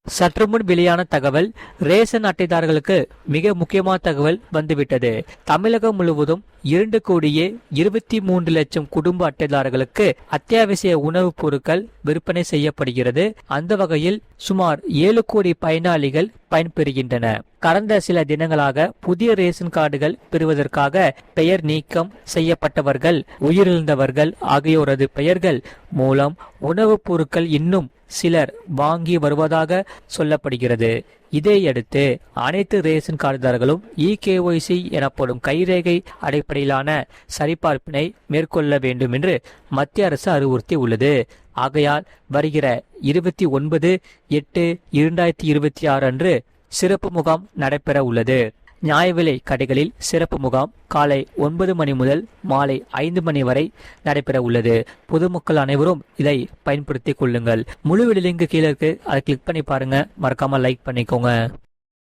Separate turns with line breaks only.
சற்று முன் வெளியான தகவல், ரேஷன் அட்டைதாரர்களுக்கு மிக முக்கியமான தகவல் வந்துவிட்டது. தமிழகம் முழுவதும் 2,23,00,000 குடும்ப அட்டைதாரர்களுக்கு அத்தியாவசிய உணவுப் பொருட்கள் விற்பனை செய்யப்படுகிறது. அந்த வகையில் சுமார் 7 கோடி பயனாளிகள் பயன்பெறுகின்றன. கடந்த சில தினங்களாக புதிய ரேஷன் கார்டுகள் பெறுவதற்காக பெயர் நீக்கம் செய்யப்பட்டவர்கள், உயிரிழந்தவர்கள் ஆகியோரது பெயர்கள் மூலம் உணவுப் பொருட்கள் இன்னும் சிலர் வாங்கி வருவதாக சொல்லப்படுகிறது. இதையடுத்து அனைத்து ரேஷன் கார்டுதாரர்களும் EKYC எனப்படும் கைரேகை அடிப்படையிலான சரிபார்ப்பினை மேற்கொள்ள வேண்டும் என்று மத்திய அரசு அறிவுறுத்தி உள்ளது. ஆகையால் வருகிற 29/8/2026 அன்று சிறப்பு முகாம் நடைபெற உள்ளது. நியாய விலை கடைகளில் சிறப்பு முகாம் காலை 9 மணி முதல் மாலை 5 மணி வரை நடைபெற உள்ளது. பொதுமக்கள் அனைவரும் இதை பயன்படுத்திக் கொள்ளுங்கள். முழு வீடியோ லிங்க் கீழே இருக்கு, அதை கிளிக் பண்ணி பாருங்க. மறக்காம லைக் பண்ணிக்கோங்க.